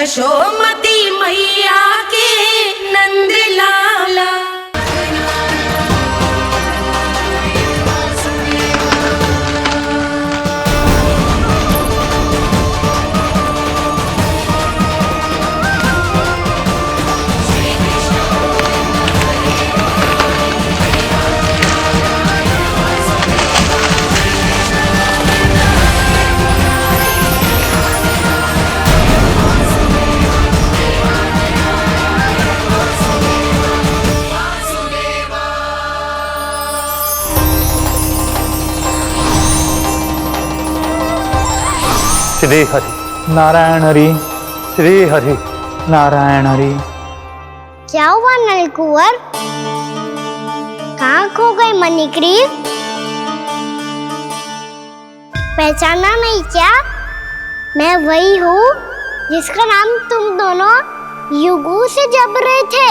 यशोमती मैया के नंद लाला। श्री हरि नारायण हरि। श्री हरि नारायण हरि। क्या हुआ नलकुंवर? कहाँ खो गए मणिग्रीव? पहचाना नहीं क्या? मैं वही हूँ जिसका नाम तुम दोनों युगों से जप रहे थे।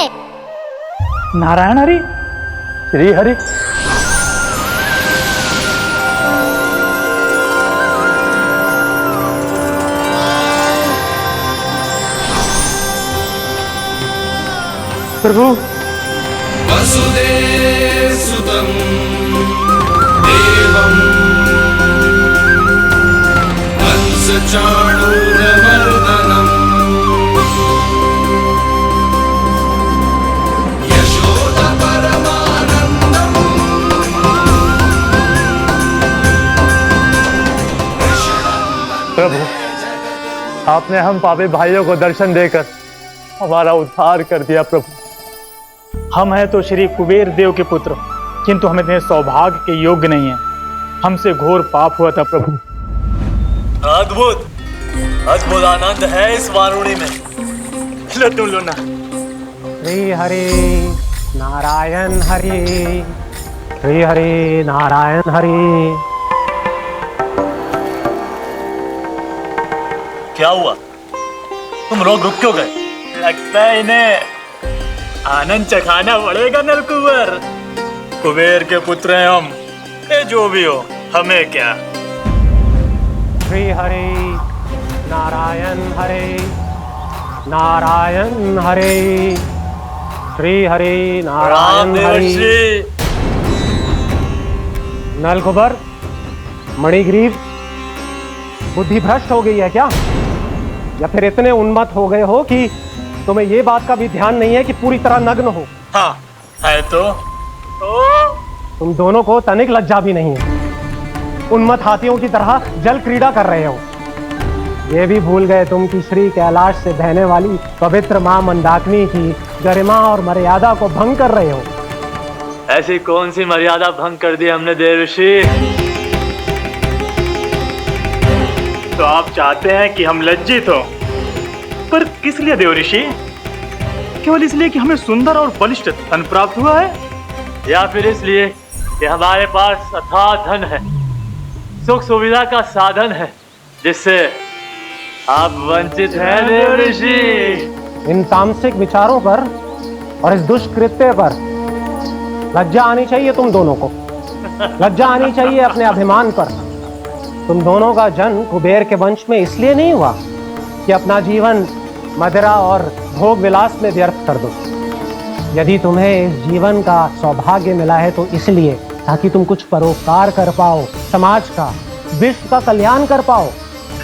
नारायण हरि। श्री हरि। प्रभु वसुदेवसुतं देवं कंसचाणूरमर्दनं यशोदपरमानन्दं प्रभु, आपने हम पापी भाइयों को दर्शन देकर हमारा उद्धार कर दिया। प्रभु, हम हैं तो श्री कुबेर देव के पुत्र, किंतु हम इतने सौभाग्य के योग्य नहीं हैं। हमसे घोर पाप हुआ था प्रभु। अद्भुत अद्भुत आनंद है इस वारुणी में। लो तुम लो ना। श्री हरि नारायण हरि। श्री हरि नारायण हरि। क्या हुआ? तुम लोग रुक क्यों गए? लगता है इन्हें आनंद चखाना पड़ेगा नलकुंवर। कुबेर के पुत्र हैं हम, ये जो भी हो हमें क्या। श्री हरि नारायण हरि। नारायण हरि। श्री हरि नारायण हरि। नलकुबर, मणिग्रीव, बुद्धि भ्रष्ट हो गई है क्या? या फिर इतने उन्मत्त हो गए हो कि तुम्हें ये बात का भी ध्यान नहीं है कि पूरी तरह नग्न हो? हाँ है तो तुम दोनों को तनिक लज्जा भी नहीं है। उन्मत्त हाथियों की तरह जल क्रीड़ा कर रहे हो। ये भी भूल गए तुम कि श्री कैलाश से बहने वाली पवित्र मां मंदाकिनी की गरिमा और मर्यादा को भंग कर रहे हो। ऐसी कौन सी मर्यादा भंग कर दी हमने देवर्षि? तो आप चाहते हैं कि हम लज्जित हो, पर किस लिए देवर्षि? केवल इसलिए कि हमें सुंदर और बलिष्ठ धन प्राप्त हुआ है, या फिर इसलिए कि हमारे पास अथाह धन है, सुख सुविधा का साधन है, जिससे आप वंचित हैं देवर्षि? इन तामसिक विचारों पर और इस दुष्कृत्य पर लज्जा आनी चाहिए तुम दोनों को। लज्जा आनी चाहिए अपने अभिमान पर। तुम दोनों का जन्म कुबेर के वंश में इसलिए नहीं हुआ कि अपना जीवन मदिरा और भोग विलास में व्यर्थ कर दो। यदि तुम्हें इस जीवन का सौभाग्य मिला है तो इसलिए ताकि तुम कुछ परोपकार कर पाओ, समाज का, विश्व का कल्याण कर पाओ।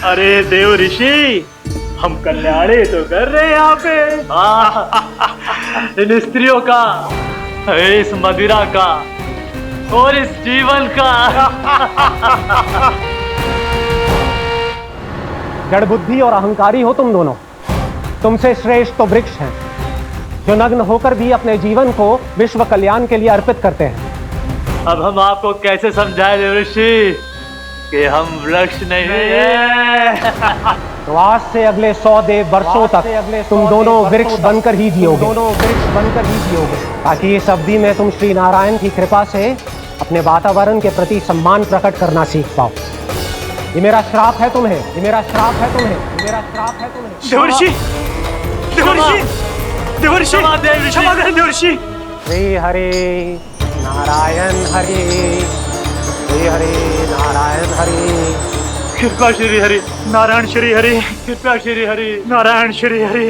अरे देवर्षि, हम कल्याण ही तो कर रहे हैं यहाँ पे। इन स्त्रियों का, इस मदिरा का और इस जीवन का। जड़ बुद्धि और अहंकारी हो तुम दोनों। तुमसे श्रेष्ठ तो वृक्ष हैं, जो नग्न होकर भी अपने जीवन को विश्व कल्याण के लिए अर्पित करते हैं। अब हम आपको कैसे समझाएं देवर्षि कि हम वृक्ष नहीं हैं? तो आज से अगले 100 देव वर्षों तक तुम दोनों वृक्ष बनकर ही जियोगे। ताकि इस अवधि में तुम श्री नारायण की कृपा से अपने वातावरण के प्रति सम्मान प्रकट करना सीख पाओ। ये मेरा श्राप है तुम्हें। ये मेरा श्राप है तुम्हें। ये मेरा श्राप है तुम्हें। देवर्षि, देवर्षि, देवर्षि, क्षमा करें देवर्षि। श्री हरि नारायण हरि। श्री हरि नारायण हरि। कृपा श्री हरि, नारायण श्री हरि, कृपा श्री हरि, नारायण श्री हरि।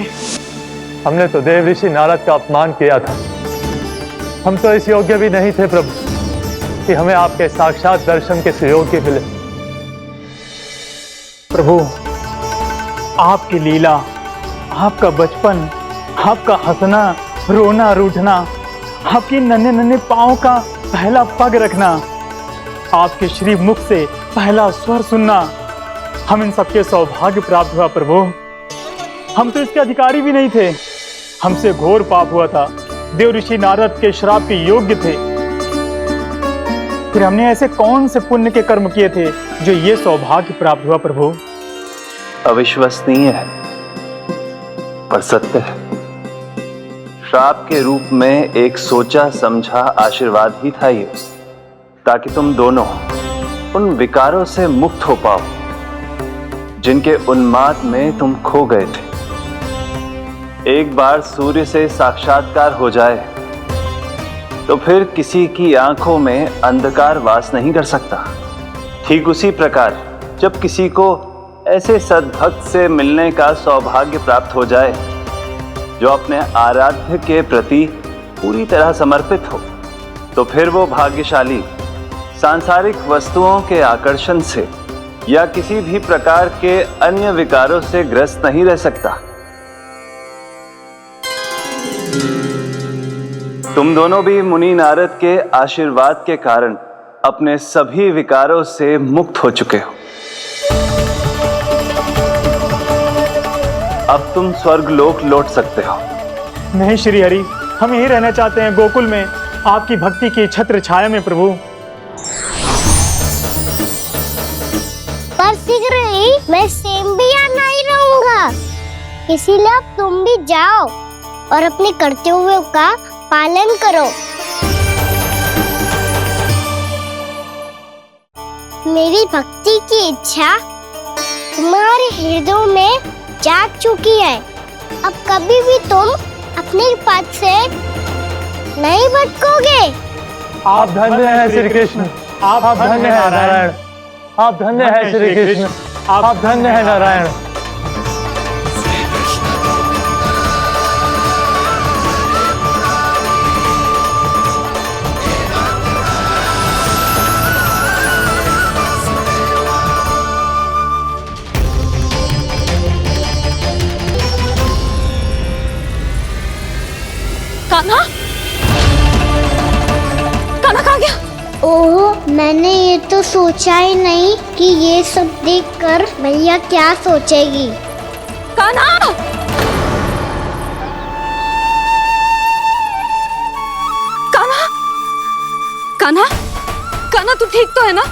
हमने तो देव ऋषि नारद का अपमान किया था। हम तो इस योग्य भी नहीं थे प्रभु कि हमें आपके साक्षात दर्शन के सुयोग्य मिले। प्रभु, आपकी लीला, आपका बचपन, आपका हंसना, रोना, रूठना, आपकी नन्हे नन्हे पाँव का पहला पग रखना, आपके श्री मुख से पहला स्वर सुनना, हम इन सबके सौभाग्य प्राप्त हुआ प्रभु। हम तो इसके अधिकारी भी नहीं थे। हमसे घोर पाप हुआ था, देव ऋषि नारद के श्राप के योग्य थे। फिर हमने ऐसे कौन से पुण्य के कर्म किए थे जो ये सौभाग्य प्राप्त हुआ प्रभु? अविश्वसनीय है पर सत्य है। श्राप के रूप में एक सोचा समझा आशीर्वाद ही था ये, ताकि तुम दोनों उन विकारों से मुक्त हो पाओ जिनके उन्माद में तुम खो गए थे। एक बार सूर्य से साक्षात्कार हो जाए तो फिर किसी की आंखों में अंधकार वास नहीं कर सकता। ठीक उसी प्रकार जब किसी को ऐसे सद्भक्त से मिलने का सौभाग्य प्राप्त हो जाए जो अपने आराध्य के प्रति पूरी तरह समर्पित हो, तो फिर वो भाग्यशाली सांसारिक वस्तुओं के आकर्षण से या किसी भी प्रकार के अन्य विकारों से ग्रस्त नहीं रह सकता। तुम दोनों भी मुनि नारद के आशीर्वाद के कारण अपने सभी विकारों से मुक्त हो चुके हो। अब तुम स्वर्गलोक लौट सकते हो। नहीं श्री हरि, हम यही रहना चाहते हैं, गोकुल में आपकी भक्ति की छत्र छाया में प्रभु। पर शीघ्र ही मैं सेम्बिया नहीं रहूंगा, इसीलिए अब तुम भी जाओ और अपने कर्तव्यों का पालन करो। मेरी भक्ति की इच्छा तुम्हारे हृदयों में जाग चुकी है। अब कभी भी तुम अपने पथ से नहीं भटकोगे। आप धन्य हैं श्री कृष्ण, आप धन्य हैं नारायण, आप धन्य हैं श्री कृष्ण, आप धन्य हैं नारायण। कान्हा, कान्हा कहाँ गया? ओह, मैंने ये तो सोचा ही नहीं कि ये सब देखकर भैया क्या सोचेगी। कान्हा, कान्हा, कान्हा, कान्हा तू ठीक तो है ना?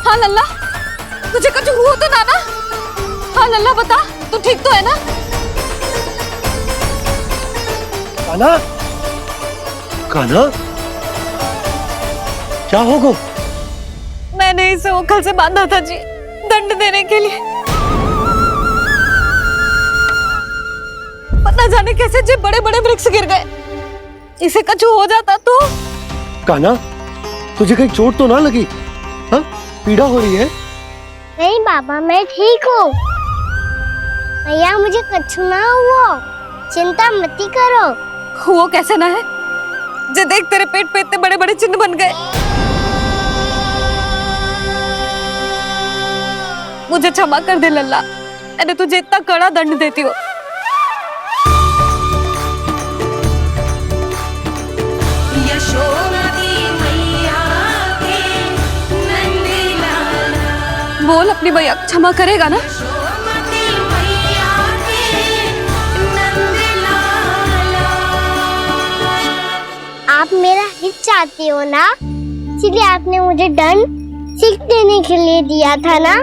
हाँ लल्ला, तुझे कुछ हुआ तो ना? हाँ लल्ला बता, तू ठीक तो है ना? कान्हा, कान्हा, क्या होगा? मैंने इसे ओखल से बांधा था जी, दंड देने के लिए। पता जाने कैसे जी बड़े बड़े वृक्ष गिर गए। इसे कुछ हो जाता तो? कान्हा, तुझे कहीं चोट तो ना लगी? हाँ, पीड़ा हो रही है? नहीं बाबा, मैं ठीक हूँ। भैया मुझे कुछ ना हुआ, चिंता मत करो। वो कैसे ना है? जे देख तेरे पेट पे इतने बड़े बड़े चिन्ह बन गए। मुझे क्षमा कर दे लल्ला, मैंने तुझे इतना कड़ा दंड देती हो। बोल अपनी भैया क्षमा करेगा ना? आप मेरा हित चाहते हो ना, इसलिए आपने मुझे दंड सीख देने के लिए दिया था ना।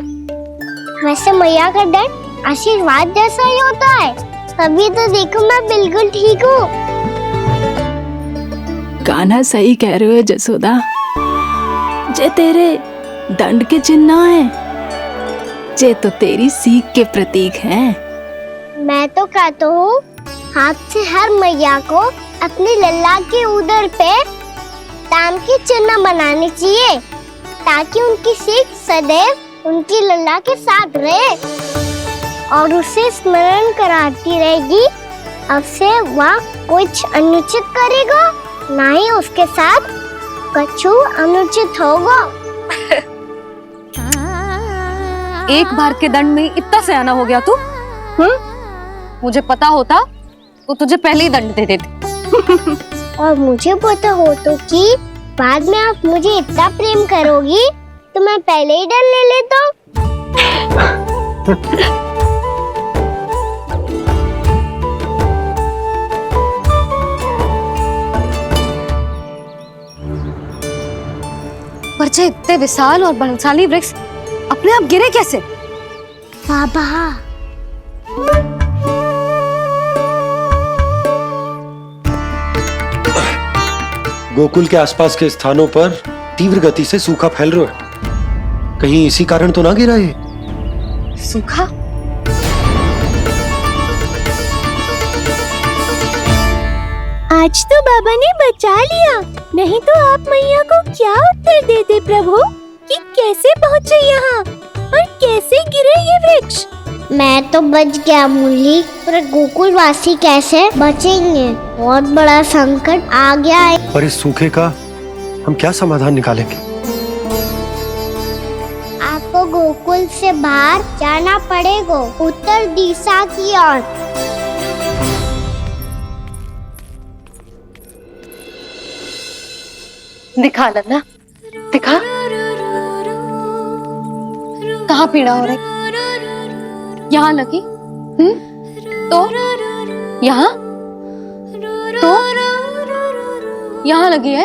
वैसे मैया का दंड आशीर्वाद जैसा ही होता है, तभी तो देखो मैं बिल्कुल ठीक हूँ। कान्हा सही कह रहे हो जसोदा, जे तेरे दंड के चिन्ह है, जे तो तेरी सीख के प्रतीक हैं। मैं तो कहता हूँ हाथ से हर मैया को अपनी लल्ला के उदर पे ताम के चिन्ह बनाने चाहिए, ताकि उनकी सीख सदैव उनकी लल्ला के साथ रहे और उसे स्मरण कराती रहेगी। अब से वह कुछ अनुचित करेगा, ना ही उसके साथ कछु अनुचित होगा। एक बार के दंड में इतना सयाना हो गया तू? मुझे पता होता तो तुझे पहले ही दंड दे देती। और मुझे पता हो तो कि बाद में आप मुझे इतना प्रेम करोगी तो मैं पहले ही डर ले लेता हूँ। पर जे इतने विशाल और बलशाली वृक्ष अपने आप गिरे कैसे? बाबा, गोकुल के आसपास के स्थानों पर तीव्र गति से सूखा फैल रहा है। कहीं इसी कारण तो ना गिरा ये? सूखा? आज तो बाबा ने बचा लिया, नहीं तो आप मैया को क्या उत्तर देते प्रभु कि कैसे पहुँचे यहाँ और कैसे गिरे ये वृक्ष। मैं तो बच गया मुरली, पर गोकुल वासी कैसे बचेंगे? बहुत बड़ा संकट आ गया है। पर इस सूखे का हम क्या समाधान निकालेंगे? आपको गोकुल से बाहर जाना पड़ेगा, उत्तर दिशा की ओर। दिखा लल्ला, दिखा। कहाँ पीड़ा हो रही? यहाँ लगी? तो यहाँ? तो यहाँ लगी है?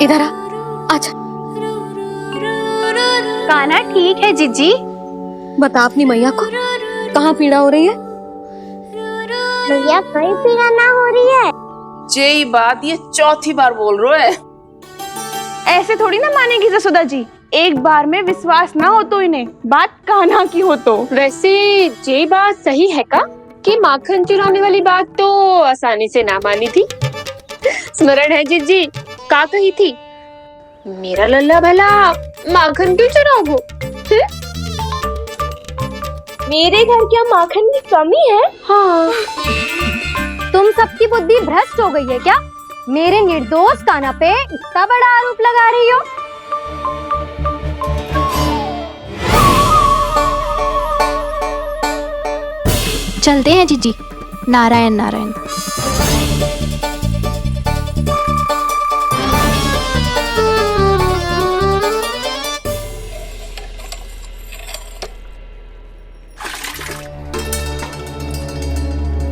इधर आ, आजा। कान्हा ठीक है जीजी। बता अपनी मैया को कहाँ पीड़ा हो रही है? मैया कहीं पीड़ा ना हो रही है। जे बात ये चौथी बार बोल रहे है। ऐसे थोड़ी ना मानेगी जसोदा जी, एक बार में विश्वास ना हो तो इन्हें, बात कान्हा की हो तो। वैसे ये बात सही है का कि माखन चुराने वाली बात तो आसानी से ना मानी थी? स्मरण है जीजी का कही थी, मेरा लल्ला भला माखन क्यों चुराओगो? मेरे घर क्या माखन की कमी है? हाँ। तुम सबकी बुद्धि भ्रष्ट हो गई है क्या? मेरे निर्दोष कान्हा पे इतना बड़ा आरोप लगा रही हो? चलते हैं जीजी। नारायण नारायण।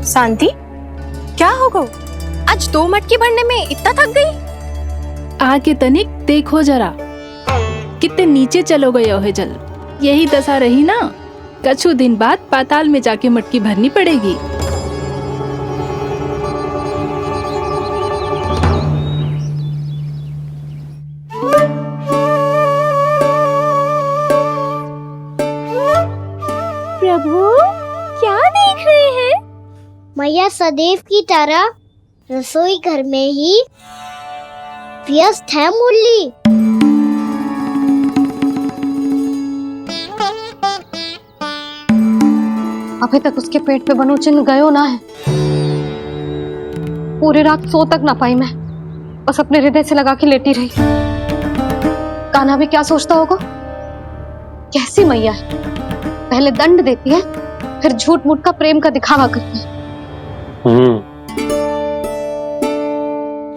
शांति, क्या होगा? आज 2 मटकी भरने में इतना थक गई? आके तनिक देखो जरा, कितने नीचे चलो गए हो जल। यही दशा रही ना, कछु दिन बाद पाताल में जाके मटकी भरनी पड़ेगी। प्रभु, क्या देख रहे हैं? मैया सदैव की तरह रसोई घर में ही व्यस्त है मुरली। अभी तक उसके पेट पे बनो चिन्ह गयो ना है। पूरी रात सो तक ना पाई मैं, बस अपने हृदय से लगा के लेटी रही। कान्हा भी क्या सोचता होगा? कैसी मैया है, पहले दंड देती है फिर झूठ मूठ का प्रेम का दिखावा करती है।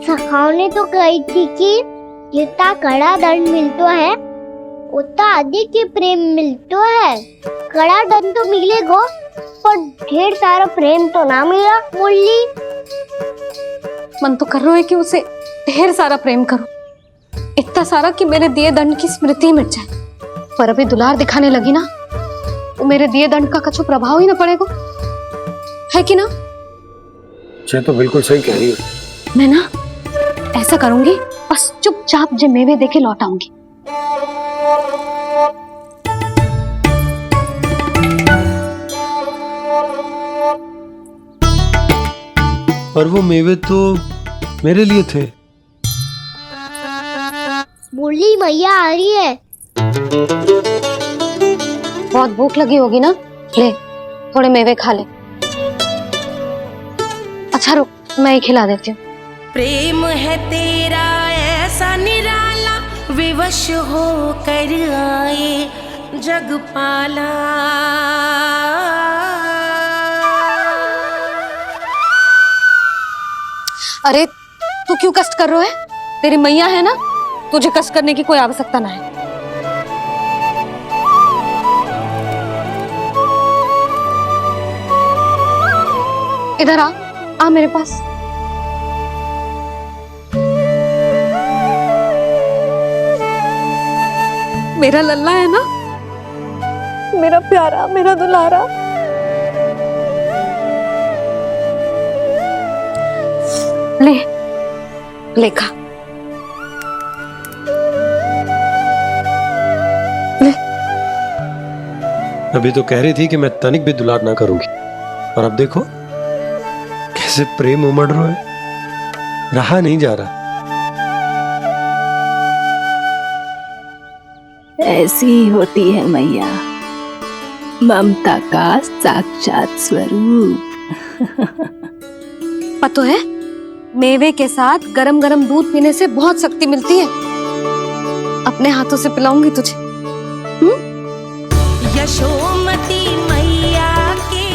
सखाओ ने तो कही थी कि जितना कड़ा दंड मिलता है उतना अधिक ही प्रेम मिलता है। कड़ा दंड तो मिलेगा पर ढेर सारा प्रेम तो ना मिला मुरली। मन तो कर रहा है कि उसे ढेर सारा प्रेम करूं, इतना सारा कि मेरे दिए दंड की स्मृति मिट जाए। पर अभी दुलार दिखाने लगी ना, वो मेरे दिए दंड का कछु प्रभाव ही ना पड़ेगा, है कि ना? ये तो बिल्कुल सही कह रही हो। मैं ना ऐसा करूंगी, बस चुपचाप जे मेवे देके लौट आऊंगी। पर वो मेवे तो मेरे लिए थे। मुरली मैया आ रही है। बहुत भूख लगी होगी ना, ले थोड़े मेवे खा ले। अच्छा रुक, मैं ही खिला देती हूँ। प्रेम है तेरा ऐसा निराला, विवश हो कर आए जग पाला। अरे तू क्यों कष्ट कर रहा है? तेरी मैया है ना, तुझे कष्ट करने की कोई आवश्यकता ना है। इधर आ मेरे पास। मेरा लल्ला है ना, मेरा प्यारा, मेरा दुलारा। ले खा। अभी तो कह रही थी कि मैं तनिक भी दुलार ना करूंगी, और अब देखो कैसे प्रेम उमड़ रहा है, रहा नहीं जा रहा। ऐसी ही होती है मैया, ममता का साक्षात स्वरूप। पता है, मेवे के साथ गरम गरम दूध पीने से बहुत शक्ति मिलती है। अपने हाथों से पिलाऊंगी तुझे। यशोमती मैया के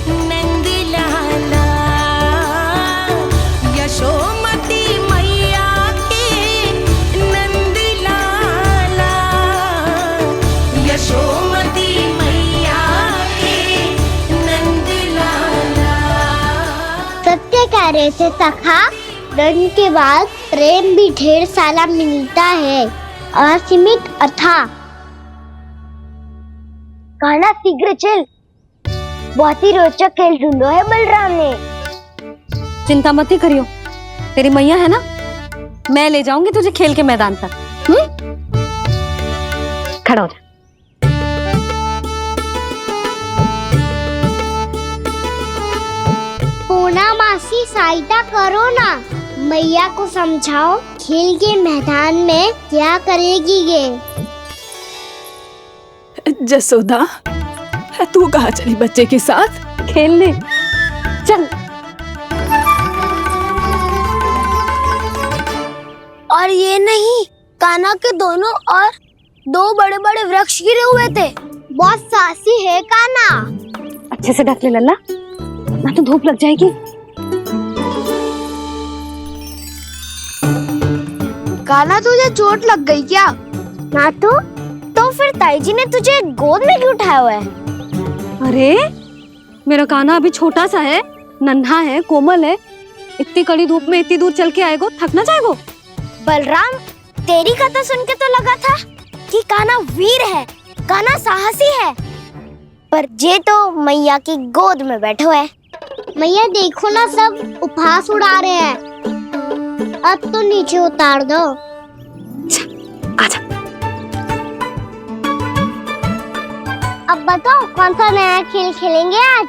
नंद लाला, यशोमती मैया के नंद लाला, यशोमती मैया के नंद लाला। सत्य कह रहे थे सखा, दंड के बाद प्रेम भी ढेर सारा मिलता है, असीमित अथाह। गाना शीघ्र चल, बहुत ही रोचक खेल ढूंढो है बलराम ने। चिंता मत ही करियो, तेरी मैया है ना, मैं ले जाऊंगी तुझे खेल के मैदान तक। खड़ा हो जा। पूना मासी सहायता करो ना, मैया को समझाओ खेल के मैदान में क्या करेगी ये। जसोदा, तू कहाँ चली बच्चे के साथ? खेलने चल। और ये नहीं, कान्हा के दोनों और दो बड़े बड़े वृक्ष गिरे हुए थे। बहुत साहसी है कान्हा। अच्छे से ढक ले लल्ला, ना तो धूप लग जाएगी। कान्हा तुझे चोट लग गई क्या? ना तो फिर ताई जी ने तुझे गोद में क्यों उठाया हुआ है? अरे मेरा कान्हा अभी छोटा सा है, नन्हा है, कोमल है। इतनी कड़ी धूप में इतनी दूर चल के आएगो, थक ना जाएगो? बलराम, तेरी कथा सुन के तो लगा था कि कान्हा वीर है, कान्हा साहसी है, पर जे तो मैया की गोद में बैठो है। मैया देखो ना, सब उपहास उड़ा रहे हैं। अब तो नीचे उतार दो। आजा। अब बताओ कौन सा नया खेल खेलेंगे आज?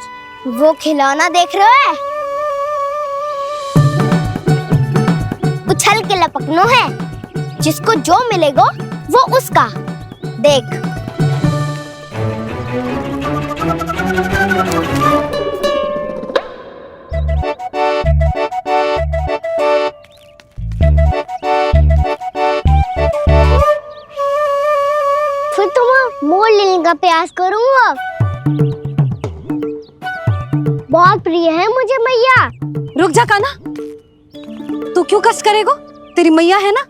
वो खिलौना देख रहे हो? उछल के लपकनो है, जिसको जो मिलेगा वो उसका। देख। फिर तुम मोड़ लेने का प्रयास करूंगा। बहुत प्रिय है मुझे मैया। रुक जा कान्हा, तू क्यों कष्ट करेगो? तेरी मैया है ना।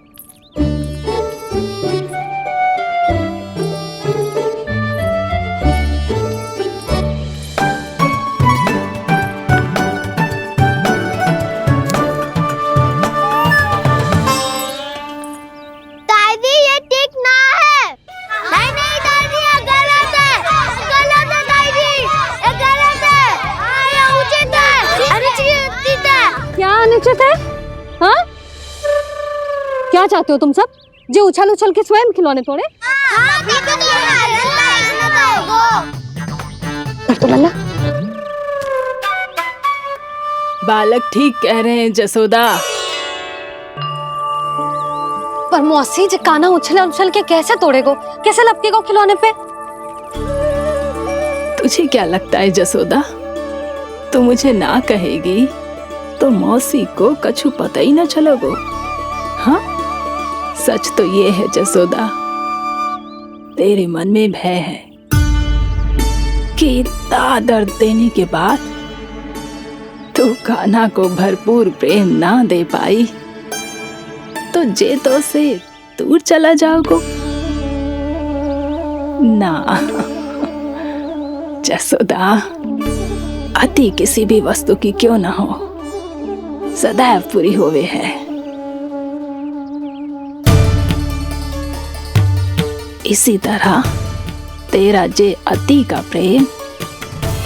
दादी ये ठीक ना है। नहीं नहीं दादी, ये गलत है, गलत है दादी, ये गलत है, ये उचित है, अनुचित है। क्या अनुचित है? हाँ? क्या चाहते हो तुम सब? जो उछल उछल के स्वयं खिलौने तोड़े? तो लल्ला, बालक ठीक कह रहे हैं जसोदा। पर मौसी जे काना उछल उछल के कैसे तोड़ेगो, कैसे लपकेगो खिलौने पे? तुझे क्या लगता है जसोदा, तू मुझे ना कहेगी तो मौसी को कछु पता ही ना चलोगो? हाँ, सच तो ये है जसोदा, तेरे मन में भय है कि इतना दर्द देने के बाद तू कान्हा को भरपूर प्रेम ना दे पाई तो जेतो से दूर चला जाओगो ना। जसोदा, अति किसी भी वस्तु की क्यों ना हो, सदैव पूरी होवे है। इसी तरह तेरा जे अति का प्रेम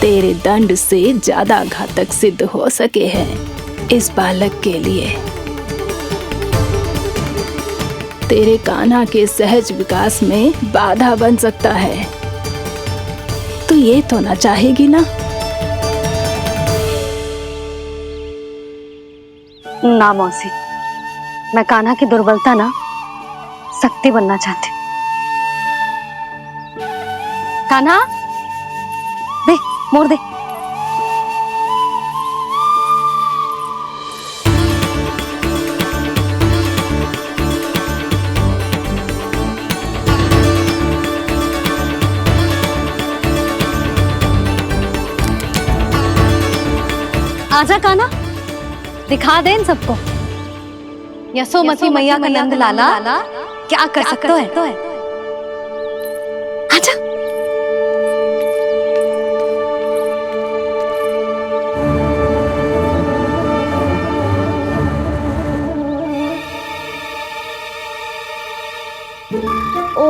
तेरे दंड से ज्यादा घातक सिद्ध हो सके है इस बालक के लिए। तेरे कान्हा के सहज विकास में बाधा बन सकता है। तू ये तो ना चाहेगी ना? ना मौसी, मैं कान्हा की दुर्बलता ना शक्ति बनना चाहती हूँ। कान्हा, दे मोड़ दे। आजा कान्हा, दिखा दे इन सबको यशोमती मैया का नंद लाला क्या कर सकता है। आजा। ओ,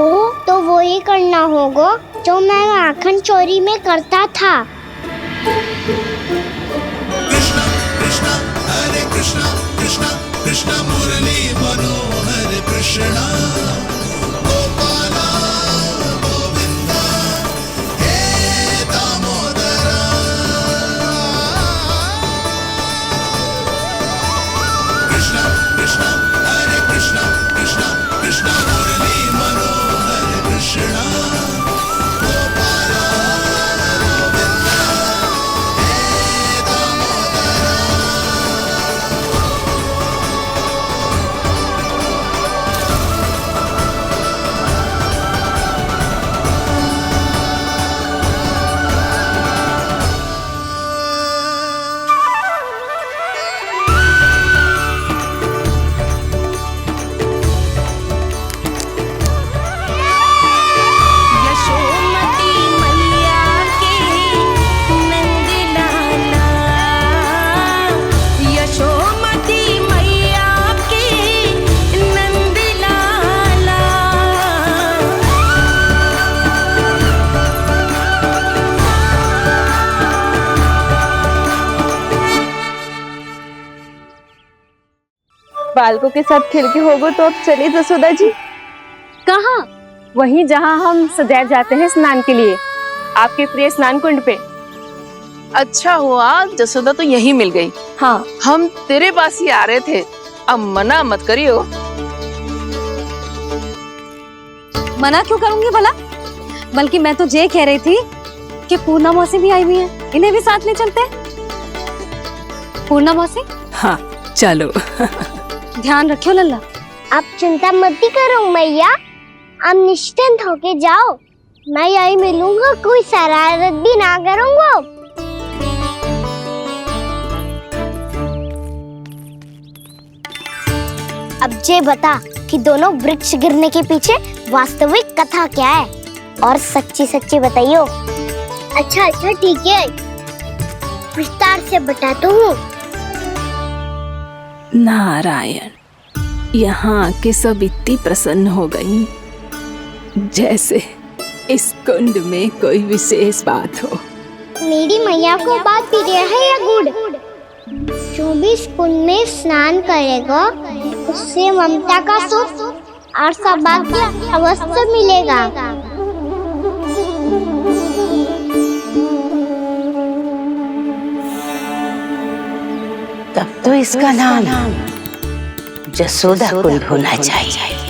तो वो ही करना होगा जो मैं माखन चोरी में करता था। कृष्णा कृष्णा कृष्णा मुरली मनोहर कृष्णा गोपाला गोविंदा हे दामोदरा। कृष्णा कृष्णा हरे कृष्णा कृष्णा कृष्णा मुरली मनोहर कृष्णा गोपाला गोविंदा हे दामोदरा। यशोमती मैया के नंद लाला, यशोमती मैया के नंद लाला। बालकों के साथ खेल के होगो तो अब चलिए जसोदा जी। कहाँ? वहीं जहाँ हम सदैव जाते हैं स्नान के लिए, आपके प्रिय स्नान कुंड पे। अच्छा हुआ जसोदा तो यहीं मिल गई। हाँ, हम तेरे पास ही आ रहे थे, अब मना मत करियो। मना क्यों करूंगी भला? बल्कि मैं तो ये कह रही थी कि पूर्णा मौसी भी आई हुई है, इन्हें भी साथ ले चलते हैं। पूर्णा मौसी, हाँ चलो। ध्यान रखियो लल्ला। आप चिंता मत करो मैया, आप निश्चिंत होके जाओ, मैं यही मिलूंगा, कोई शरारत भी ना करूंगा। अब ये बता कि दोनों वृक्ष गिरने के पीछे वास्तविक कथा क्या है, और सच्ची सच्ची बताइयो। अच्छा अच्छा ठीक है, विस्तार से बताता हूँ। नारायण, यहाँ के सब इतनी प्रसन्न हो गई जैसे इस कुंड में कोई विशेष बात हो। मेरी मैया को बात प्रिय है या गुड़? जो भी इस कुंड में स्नान करेगा उससे ममता का सुख और सौभाग्य अवश्य मिलेगा। तब तो इसका नाम जसोदा कुंड होना चाहिए।